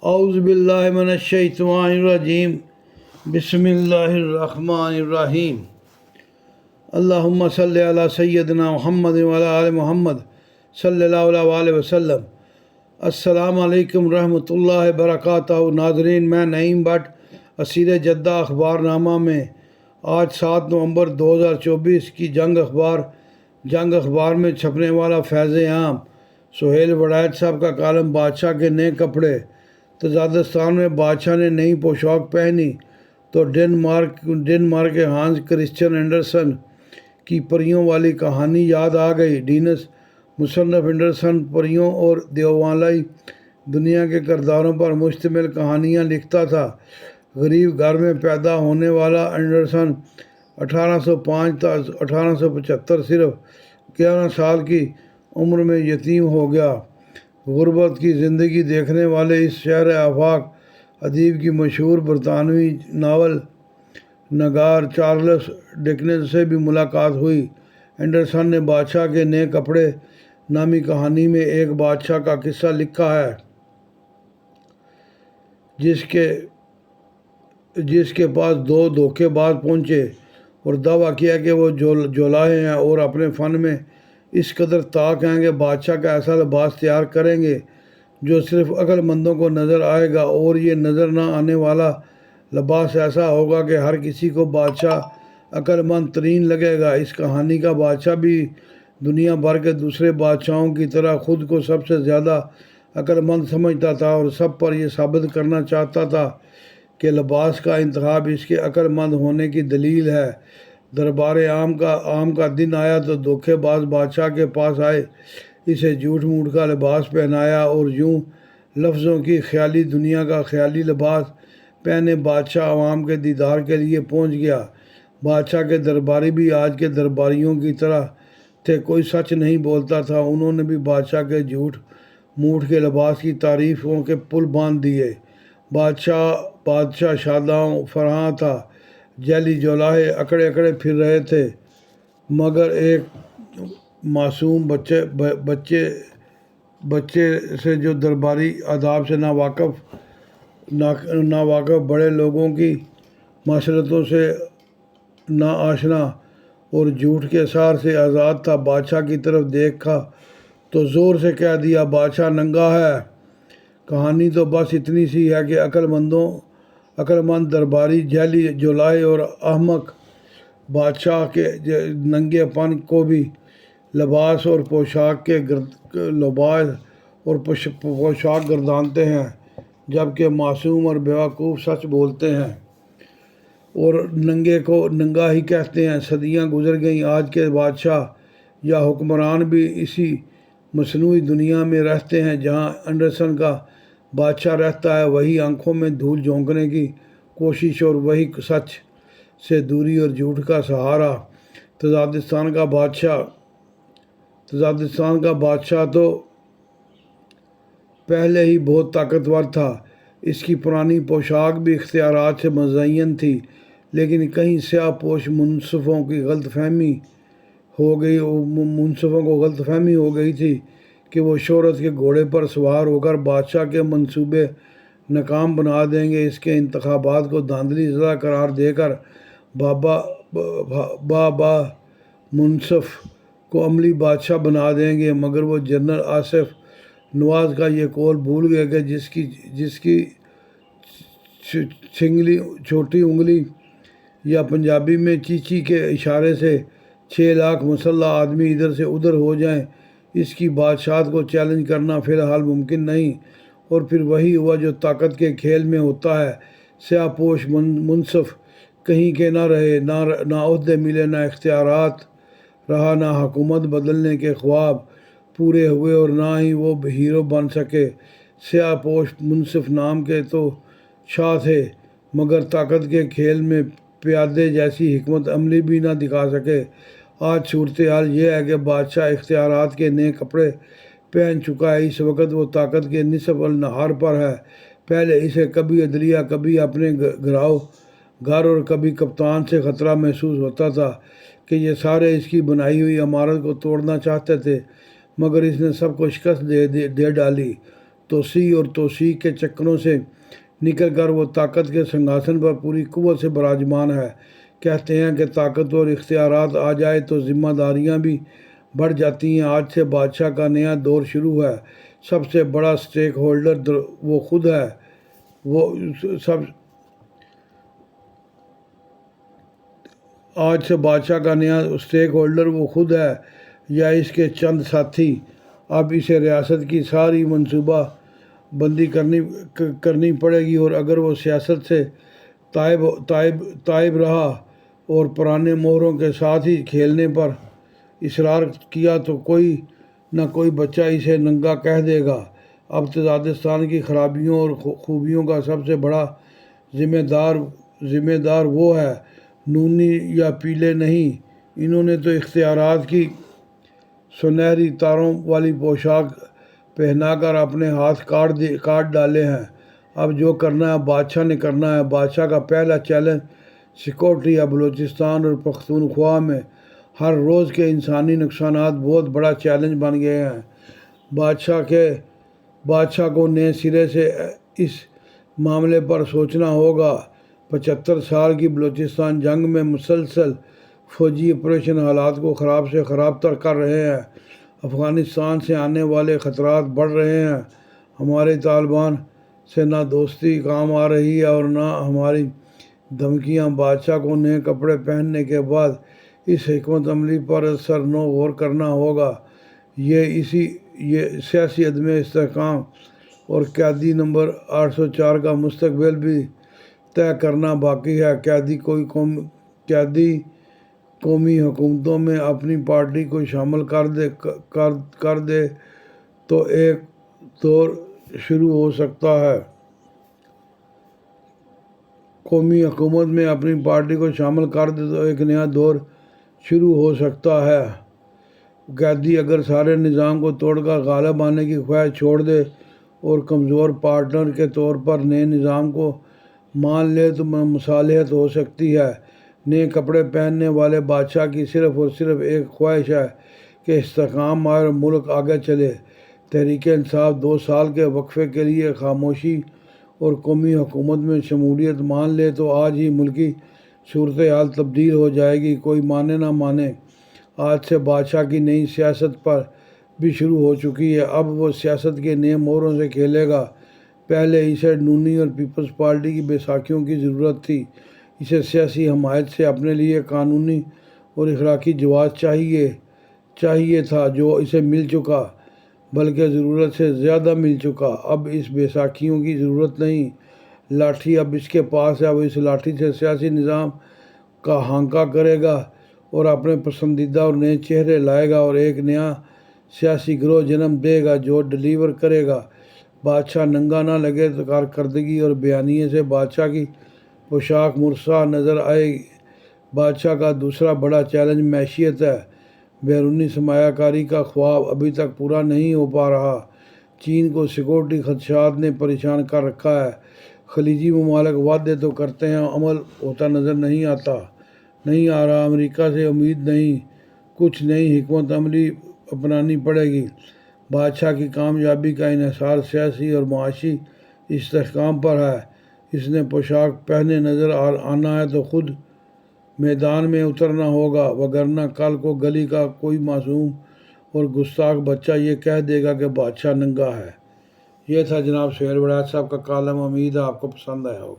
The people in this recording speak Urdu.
اعوذ باللہ من الشیطان الرجیم بسم اللہ الرحمن الرحیم اللہم صلی علی سیدنا محمد وعلی آل محمد صلی اللہ علیہ وسلم۔ السلام علیکم رحمۃ اللہ وبرکاتہ۔ ناظرین، میں نعیم بٹ اسیر جدہ اخبار نامہ میں آج 7 نومبر 2024 کی جنگ اخبار میں چھپنے والا فیض عام سہیل وڑائچ صاحب کا کالم بادشاہ کے نئے کپڑے۔ تزادستان میں بادشاہ نے نئی پوشاک پہنی تو ڈنمارک کے ہانس کرسچن اینڈرسن کی پریوں والی کہانی یاد آ گئی۔ ڈینس مصنف اینڈرسن پریوں اور دیوالائی دنیا کے کرداروں پر مشتمل کہانیاں لکھتا تھا۔ غریب گھر میں پیدا ہونے والا اینڈرسن 1805 تا 1875 صرف 11 سال کی عمر میں یتیم ہو گیا۔ غربت کی زندگی دیکھنے والے اس شہر آفاق ادیب کی مشہور برطانوی ناول نگار چارلس ڈکنز سے بھی ملاقات ہوئی۔ اینڈرسن نے بادشاہ کے نئے کپڑے نامی کہانی میں ایک بادشاہ کا قصہ لکھا ہے جس کے پاس 2 دھوکے باز پہنچے اور دعویٰ کیا کہ وہ جولاہے ہیں اور اپنے فن میں اس قدر طاق ہیں کہ بادشاہ کا ایسا لباس تیار کریں گے جو صرف عقل مندوں کو نظر آئے گا، اور یہ نظر نہ آنے والا لباس ایسا ہوگا کہ ہر کسی کو بادشاہ عقل مند ترین لگے گا۔ اس کہانی کا بادشاہ بھی دنیا بھر کے دوسرے بادشاہوں کی طرح خود کو سب سے زیادہ عقل مند سمجھتا تھا اور سب پر یہ ثابت کرنا چاہتا تھا کہ لباس کا انتخاب اس کے عقل مند ہونے کی دلیل ہے۔ دربار عام کا دن آیا تو دھوکے باز بادشاہ کے پاس آئے، اسے جھوٹ موٹ کا لباس پہنایا اور یوں لفظوں کی خیالی دنیا کا خیالی لباس پہنے بادشاہ عوام کے دیدار کے لیے پہنچ گیا۔ بادشاہ کے درباری بھی آج کے درباریوں کی طرح تھے، کوئی سچ نہیں بولتا تھا۔ انہوں نے بھی بادشاہ کے جھوٹ موٹ کے لباس کی تعریفوں کے پل باندھ دیے۔ بادشاہ شاداں فرحاں تھا، جیلی جولاہے اکڑے پھر رہے تھے، مگر ایک معصوم بچے سے جو درباری آداب سے ناواقف بڑے لوگوں کی معاشرتوں سے ناآشنا اور جھوٹ کے اثار سے آزاد تھا، بادشاہ کی طرف دیکھا تو زور سے کہہ دیا، بادشاہ ننگا ہے۔ کہانی تو بس اتنی سی ہے کہ عقل مند درباری جیلی جولاہے اور احمق بادشاہ کے ننگے پن کو بھی لباس اور پوشاک گردانتے ہیں، جبکہ معصوم اور بیوقوف سچ بولتے ہیں اور ننگے کو ننگا ہی کہتے ہیں۔ صدیاں گزر گئیں، آج کے بادشاہ یا حکمران بھی اسی مصنوعی دنیا میں رہتے ہیں جہاں اینڈرسن کا بادشاہ رہتا ہے۔ وہی آنکھوں میں دھول جھونکنے کی کوشش اور وہی سچ سے دوری اور جھوٹ کا سہارا۔ تزادستان کا بادشاہ تو پہلے ہی بہت طاقتور تھا، اس کی پرانی پوشاک بھی اختیارات سے مزین تھی، لیکن کہیں سیاہ پوش منصفوں کو غلط فہمی ہو گئی تھی کہ وہ شہرت کے گھوڑے پر سوار ہو کر بادشاہ کے منصوبے ناکام بنا دیں گے، اس کے انتخابات کو دھاندلی زدہ قرار دے کر بابا منصف کو عملی بادشاہ بنا دیں گے۔ مگر وہ جنرل آصف نواز کا یہ قول بھول گئے کہ جس کی چھوٹی انگلی یا پنجابی میں چیچی کے اشارے سے 6 لاکھ مسلح آدمی ادھر سے ادھر ہو جائیں، اس کی بادشاہت کو چیلنج کرنا فی الحال ممکن نہیں۔ اور پھر وہی ہوا جو طاقت کے کھیل میں ہوتا ہے، سیاہ پوش منصف کہیں کے نہ رہے، نہ عہدے ملے، نہ اختیارات رہا، نہ حکومت بدلنے کے خواب پورے ہوئے اور نہ ہی وہ ہیرو بن سکے۔ سیاہ پوش منصف نام کے تو شاہ تھے، مگر طاقت کے کھیل میں پیادے جیسی حکمت عملی بھی نہ دکھا سکے۔ آج صورتحال یہ ہے کہ بادشاہ اختیارات کے نئے کپڑے پہن چکا ہے، اس وقت وہ طاقت کے نصف النہار پر ہے۔ پہلے اسے کبھی عدلیہ، کبھی اپنے گھر اور کبھی کپتان سے خطرہ محسوس ہوتا تھا کہ یہ سارے اس کی بنائی ہوئی عمارت کو توڑنا چاہتے تھے، مگر اس نے سب کو شکست دے ڈالی۔ توسیع اور توثیق کے چکروں سے نکل کر وہ طاقت کے سنگھاسن پر پوری قوت سے براجمان ہے۔ کہتے ہیں کہ طاقت اور اختیارات آ جائے تو ذمہ داریاں بھی بڑھ جاتی ہیں۔ آج سے بادشاہ کا نیا دور شروع ہے۔ سب سے بڑا سٹیک ہولڈر وہ خود ہے۔ آج سے بادشاہ کا نیا سٹیک ہولڈر وہ خود ہے یا اس کے چند ساتھی۔ اب اسے ریاست کی ساری منصوبہ بندی کرنی پڑے گی، اور اگر وہ سیاست سے تائب رہا اور پرانے مہروں کے ساتھ ہی کھیلنے پر اصرار کیا تو کوئی نہ کوئی بچہ اسے ننگا کہہ دے گا۔ اب تزادستان کی خرابیوں اور خوبیوں کا سب سے بڑا ذمہ دار وہ ہے، نونی یا پیلے نہیں۔ انہوں نے تو اختیارات کی سنہری تاروں والی پوشاک پہنا کر اپنے ہاتھ کاٹ ڈالے ہیں۔ اب جو کرنا ہے بادشاہ نے کرنا ہے۔ بادشاہ کا پہلا چیلنج سیکورٹی ہے۔ بلوچستان اور پختونخوا میں ہر روز کے انسانی نقصانات بہت بڑا چیلنج بن گئے ہیں۔ بادشاہ کو نئے سرے سے اس معاملے پر سوچنا ہوگا۔ 75 سال کی بلوچستان جنگ میں مسلسل فوجی آپریشن حالات کو خراب سے خراب تر کر رہے ہیں۔ افغانستان سے آنے والے خطرات بڑھ رہے ہیں۔ ہمارے طالبان سے نہ دوستی کام آ رہی ہے اور نہ ہماری دھمکیاں۔ بادشاہ کو نئے کپڑے پہننے کے بعد اس حکمت عملی پر سر نو غور کرنا ہوگا۔ یہ سیاسی عدم استحکام اور قیادی نمبر 804 کا مستقبل بھی طے کرنا باقی ہے۔ قیادی قومی حکومتوں میں اپنی پارٹی کو شامل کر دے تو ایک دور شروع ہو سکتا ہے۔ قومی حکومت میں اپنی پارٹی کو شامل کر دے تو ایک نیا دور شروع ہو سکتا ہے۔ قیادی اگر سارے نظام کو توڑ کر غالب آنے کی خواہش چھوڑ دے اور کمزور پارٹنر کے طور پر نئے نظام کو مان لے تو مصالحت ہو سکتی ہے۔ نئے کپڑے پہننے والے بادشاہ کی صرف اور صرف ایک خواہش ہے کہ استحکام آئے اور ملک آگے چلے۔ تحریک انصاف 2 سال کے وقفے کے لیے خاموشی اور قومی حکومت میں شمولیت مان لے تو آج ہی ملکی صورتحال تبدیل ہو جائے گی۔ کوئی مانے نہ مانے، آج سے بادشاہ کی نئی سیاست پر بھی شروع ہو چکی ہے۔ اب وہ سیاست کے نئے مہروں سے کھیلے گا۔ پہلے اسے نونی اور پیپلز پارٹی کی بیساکھیوں کی ضرورت تھی۔ اسے سیاسی حمایت سے اپنے لیے قانونی اور اخلاقی جواز چاہیے تھا، جو اسے مل چکا، بلکہ ضرورت سے زیادہ مل چکا۔ اب اس بیساکھیوں کی ضرورت نہیں۔ لاٹھی اب اس کے پاس ہے۔ وہ اس لاٹھی سے سیاسی نظام کا ہانکا کرے گا اور اپنے پسندیدہ اور نئے چہرے لائے گا اور ایک نیا سیاسی گروہ جنم دے گا جو ڈیلیور کرے گا۔ بادشاہ ننگا نہ لگے تو کارکردگی اور بیانیے سے بادشاہ کی پوشاک مرصع نظر آئے گی۔ بادشاہ کا دوسرا بڑا چیلنج معیشت ہے۔ بیرونی سرمایہ کاری کا خواب ابھی تک پورا نہیں ہو پا رہا۔ چین کو سیکورٹی خدشات نے پریشان کر رکھا ہے۔ خلیجی ممالک وعدے تو کرتے ہیں، عمل ہوتا نظر نہیں آ رہا۔ امریکہ سے امید نہیں، کچھ نئی حکمت عملی اپنانی پڑے گی۔ بادشاہ کی کامیابی کا انحصار سیاسی اور معاشی استحکام پر ہے۔ اس نے پوشاک پہنے نظر آنا ہے تو خود میدان میں اترنا ہوگا، وگرنہ کل کو گلی کا کوئی معصوم اور گستاخ بچہ یہ کہہ دے گا کہ بادشاہ ننگا ہے۔ یہ تھا جناب سہیل وڑیچ صاحب کا کالم۔ امید ہے آپ کو پسند آیا ہوگا۔